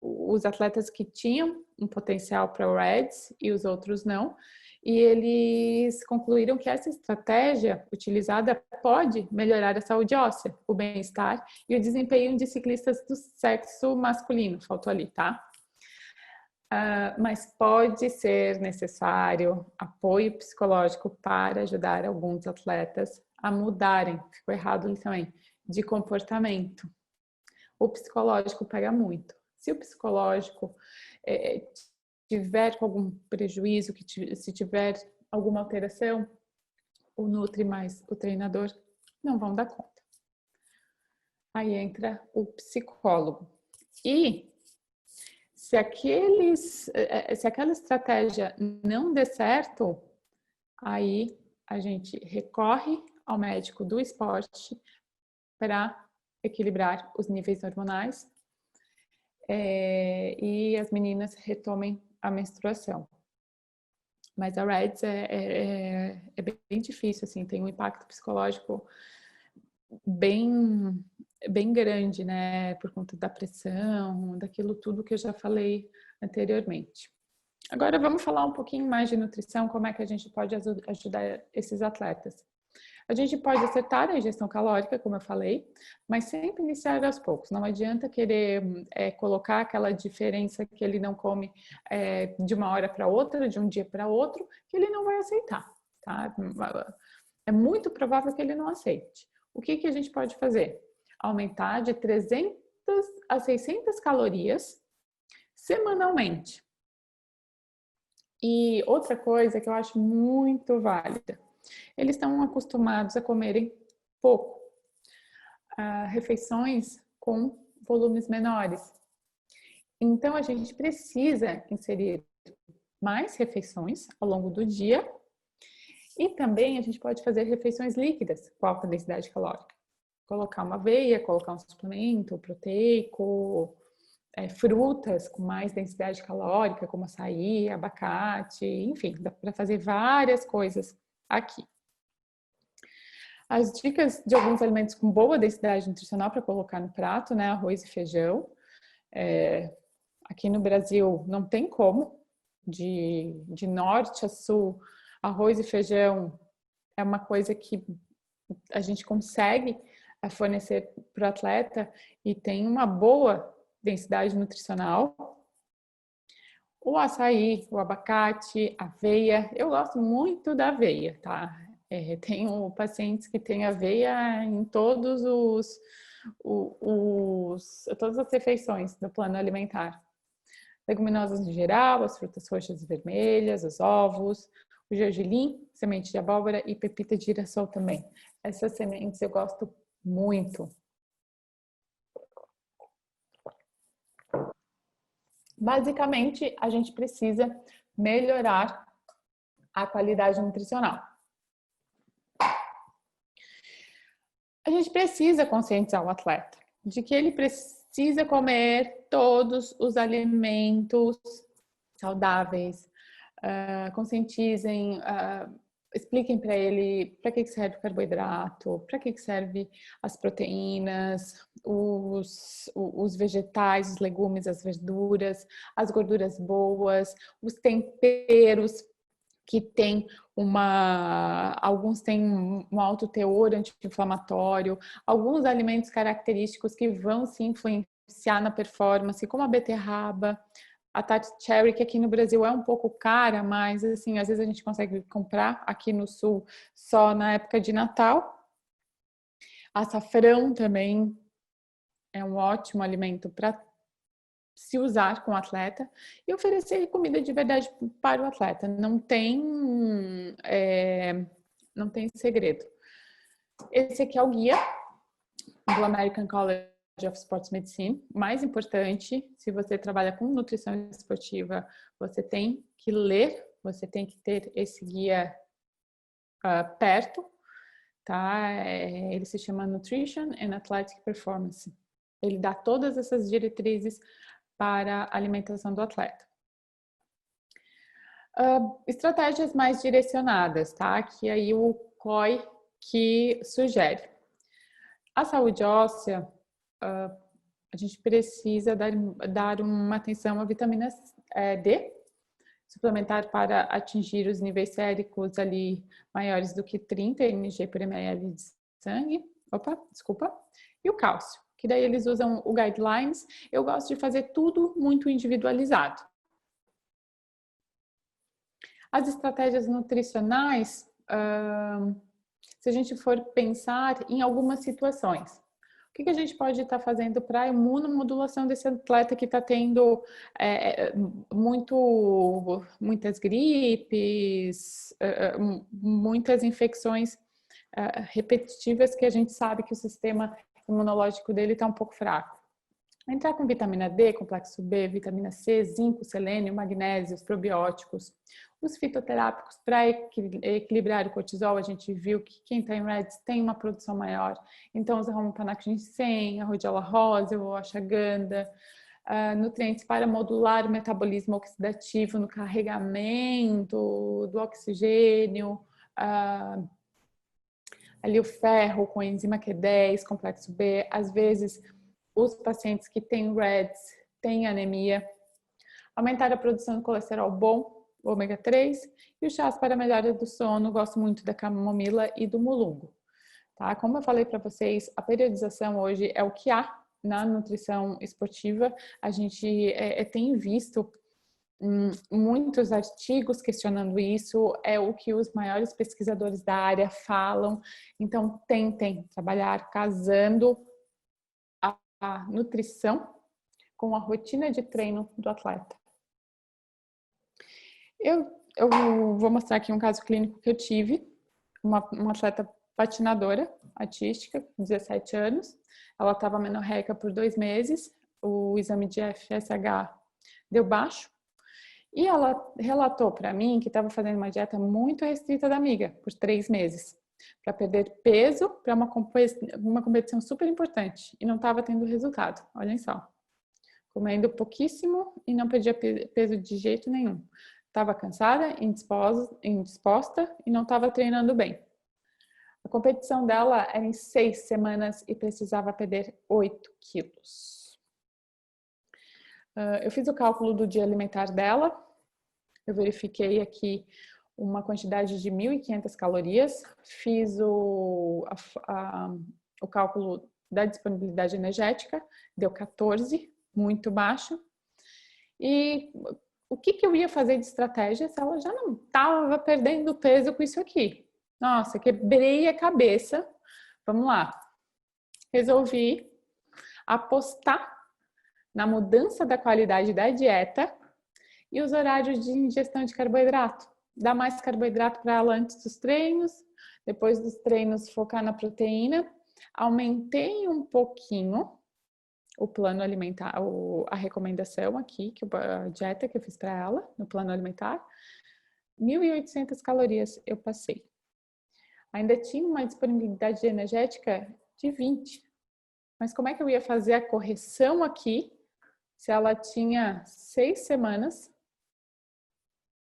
os atletas que tinham um potencial para o REDS e os outros não. E eles concluíram que essa estratégia utilizada pode melhorar a saúde óssea, o bem-estar e o desempenho de ciclistas do sexo masculino. Faltou ali, tá? Mas pode ser necessário apoio psicológico para ajudar alguns atletas a mudarem, ficou errado ali também, de comportamento. O psicológico pega muito. Se o psicológico tiver algum prejuízo, se tiver alguma alteração, o nutri mais o treinador não vão dar conta. Aí entra o psicólogo. E se aquela estratégia não der certo, aí a gente recorre ao médico do esporte para equilibrar os níveis hormonais e as meninas retomem a menstruação. Mas a REDS é bem difícil, assim, tem um impacto psicológico bem grande, né? Por conta da pressão, daquilo tudo que eu já falei anteriormente. Agora vamos falar um pouquinho mais de nutrição, como é que a gente pode ajudar esses atletas. A gente pode acertar a ingestão calórica, como eu falei, mas sempre iniciar aos poucos. Não adianta querer colocar aquela diferença que ele não come de uma hora para outra, de um dia para outro, que ele não vai aceitar, tá? É muito provável que ele não aceite. O que a gente pode fazer? Aumentar de 300 a 600 calorias semanalmente. E outra coisa que eu acho muito válida, eles estão acostumados a comerem pouco, refeições com volumes menores. Então, a gente precisa inserir mais refeições ao longo do dia e também a gente pode fazer refeições líquidas com alta densidade calórica. Colocar uma aveia, colocar um suplemento proteico, frutas com mais densidade calórica, como açaí, abacate, enfim, dá para fazer várias coisas aqui. As dicas de alguns alimentos com boa densidade nutricional para colocar no prato, né? Arroz e feijão. Aqui no Brasil não tem como, de norte a sul, arroz e feijão é uma coisa que a gente consegue fornecer para o atleta e tem uma boa densidade nutricional. O açaí, o abacate, aveia, eu gosto muito da aveia, tá? Tenho pacientes que têm aveia em todas as refeições do plano alimentar. Leguminosas em geral, as frutas roxas e vermelhas, os ovos, o gergelim, semente de abóbora e pepita de girassol também. Essas sementes eu gosto muito. Basicamente, a gente precisa melhorar a qualidade nutricional. A gente precisa conscientizar o atleta de que ele precisa comer todos os alimentos saudáveis, conscientizem, expliquem para ele para que serve o carboidrato, para que serve as proteínas, os vegetais, os legumes, as verduras, as gorduras boas, os temperos que tem alguns têm um alto teor anti-inflamatório, alguns alimentos característicos que vão se influenciar na performance, como a beterraba, a tart cherry, que aqui no Brasil é um pouco cara, mas assim, às vezes a gente consegue comprar aqui no sul só na época de Natal. Açafrão também é um ótimo alimento para se usar com o atleta e oferecer comida de verdade para o atleta. Não tem segredo. Esse aqui é o guia do American College of Sports Medicine. Mais importante, se você trabalha com nutrição esportiva, você tem que ler, você tem que ter esse guia perto, tá? Ele se chama Nutrition and Athletic Performance. Ele dá todas essas diretrizes para a alimentação do atleta. Estratégias mais direcionadas, tá? Que aí o COI que sugere. A saúde óssea a gente precisa dar uma atenção à vitamina D, suplementar para atingir os níveis séricos ali maiores do que 30 mg por ml de sangue. Opa, desculpa. E o cálcio, que daí eles usam o guidelines. Eu gosto de fazer tudo muito individualizado. As estratégias nutricionais, se a gente for pensar em algumas situações, o que a gente pode estar fazendo para a imunomodulação desse atleta que está tendo muitas gripes, muitas infecções repetitivas que a gente sabe que o sistema imunológico dele está um pouco fraco? Entrar com vitamina D, complexo B, vitamina C, zinco, selênio, magnésio, os probióticos. Os fitoterápicos para equilibrar o cortisol, a gente viu que quem está em REDS tem uma produção maior. Então, usa Panax ginseng, a rodiola rosa, ou a ashwagandha. Nutrientes para modular o metabolismo oxidativo no carregamento do oxigênio. Ali o ferro com enzima Q10, complexo B. Às vezes, os pacientes que têm REDS têm anemia. Aumentar a produção de colesterol bom, ômega 3, e os chás para melhora do sono, gosto muito da camomila e do mulungo. Tá? Como eu falei para vocês, a periodização hoje é o que há na nutrição esportiva. A gente tem visto muitos artigos questionando isso, é o que os maiores pesquisadores da área falam. Então, tentem trabalhar casando a nutrição com a rotina de treino do atleta. Eu vou mostrar aqui um caso clínico que eu tive, uma atleta patinadora artística, 17 anos. Ela estava amenorreica por 2 meses, o exame de FSH deu baixo, e ela relatou para mim que estava fazendo uma dieta muito restrita da amiga, por 3 meses, para perder peso para uma competição super importante, e não estava tendo resultado, olhem só. Comendo pouquíssimo e não perdia peso de jeito nenhum. Estava cansada, indisposta e não estava treinando bem. A competição dela era em 6 semanas e precisava perder 8 quilos. Eu fiz o cálculo do dia alimentar dela. Eu verifiquei aqui uma quantidade de 1.500 calorias. Fiz o cálculo da disponibilidade energética. Deu 14, muito baixo. E o que eu ia fazer de estratégia se ela já não estava perdendo peso com isso aqui? Nossa, quebrei a cabeça. Vamos lá. Resolvi apostar na mudança da qualidade da dieta e os horários de ingestão de carboidrato. Dar mais carboidrato para ela antes dos treinos, depois dos treinos focar na proteína. Aumentei um pouquinho o plano alimentar, a recomendação aqui, a dieta que eu fiz para ela, no plano alimentar, 1.800 calorias eu passei. Ainda tinha uma disponibilidade energética de 20. Mas como é que eu ia fazer a correção aqui, se ela tinha 6 semanas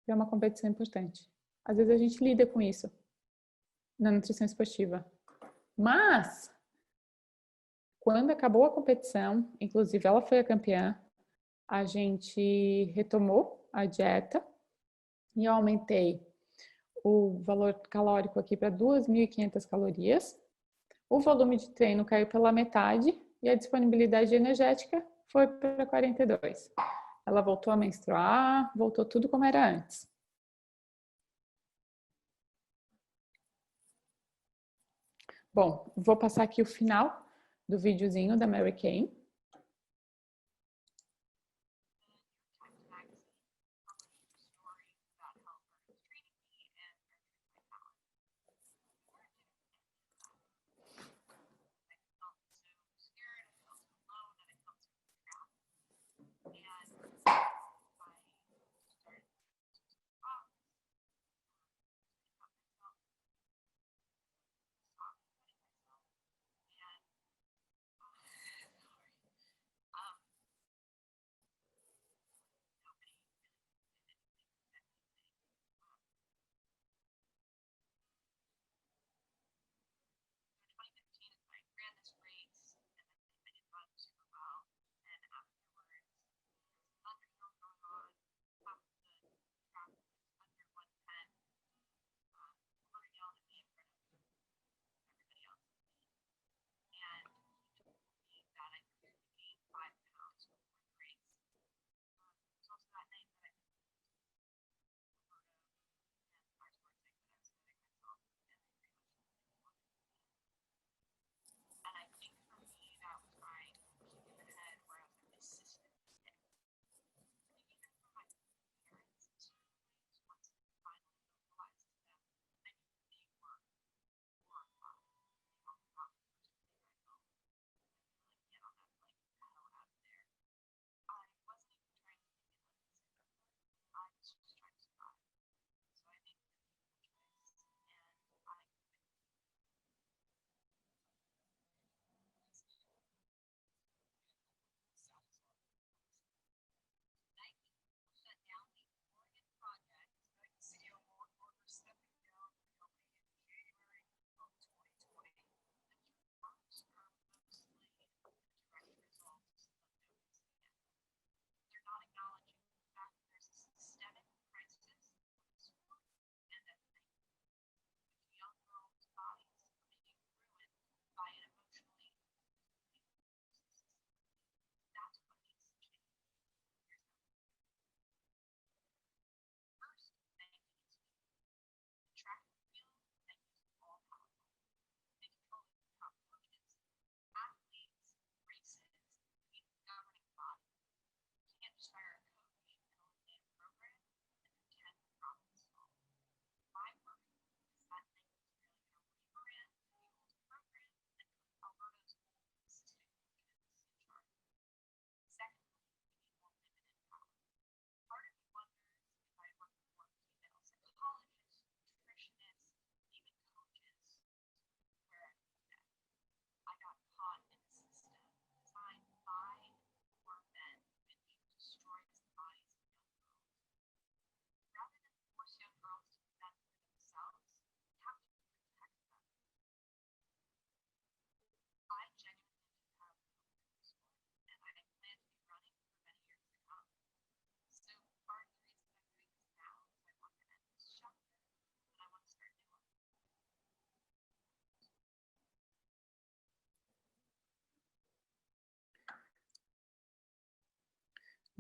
para uma competição importante? Às vezes a gente lida com isso na nutrição esportiva. Mas quando acabou a competição, inclusive ela foi a campeã, a gente retomou a dieta e eu aumentei o valor calórico aqui para 2.500 calorias. O volume de treino caiu pela metade e a disponibilidade energética foi para 42. Ela voltou a menstruar, voltou tudo como era antes. Bom, vou passar aqui o final do videozinho da Mary Kay.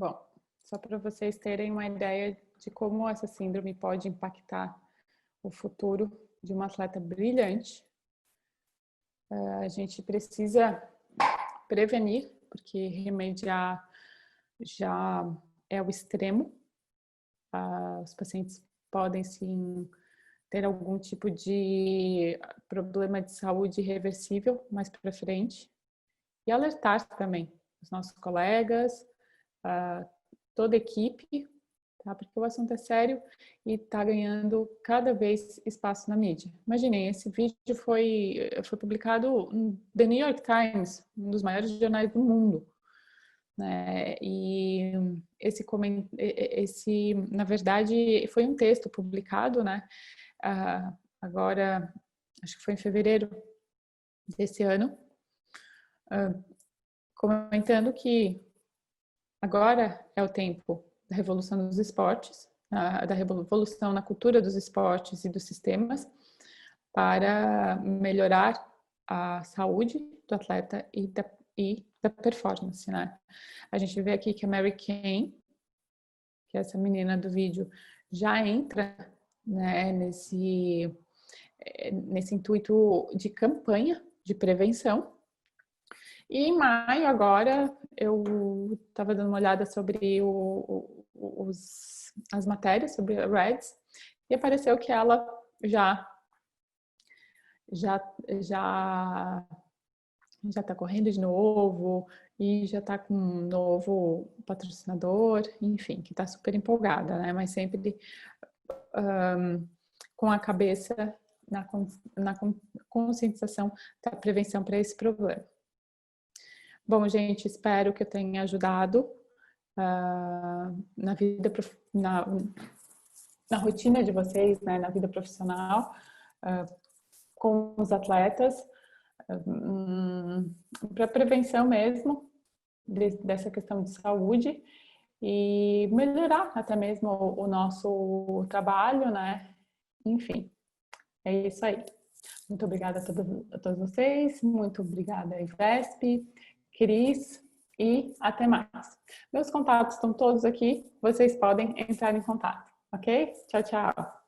Bom, só para vocês terem uma ideia de como essa síndrome pode impactar o futuro de uma atleta brilhante, a gente precisa prevenir, porque remediar já é o extremo. Os pacientes podem sim ter algum tipo de problema de saúde irreversível mais para frente. E alertar também os nossos colegas, toda a equipe, tá? Porque o assunto é sério e está ganhando cada vez espaço na mídia. Imaginem, esse vídeo foi publicado no The New York Times, um dos maiores jornais do mundo, né? E esse, na verdade, foi um texto publicado, né? Agora, acho que foi em fevereiro desse ano, comentando que agora é o tempo da revolução dos esportes, da revolução na cultura dos esportes e dos sistemas para melhorar a saúde do atleta e da performance, né? A gente vê aqui que a Mary Cain, que é essa menina do vídeo, já entra, né, nesse intuito de campanha de prevenção. E em maio agora eu estava dando uma olhada sobre as matérias sobre a Reds e apareceu que ela já está correndo de novo e já está com um novo patrocinador, enfim, que está super empolgada, né? Mas sempre com a cabeça na conscientização da prevenção para esse problema. Bom, gente, espero que eu tenha ajudado na rotina de vocês, né, na vida profissional, com os atletas, para prevenção mesmo dessa questão de saúde e melhorar até mesmo o nosso trabalho, né? Enfim, é isso aí. Muito obrigada a todos vocês, muito obrigada, Ivesp, Cris, e até mais. Meus contatos estão todos aqui, vocês podem entrar em contato, ok? Tchau, tchau.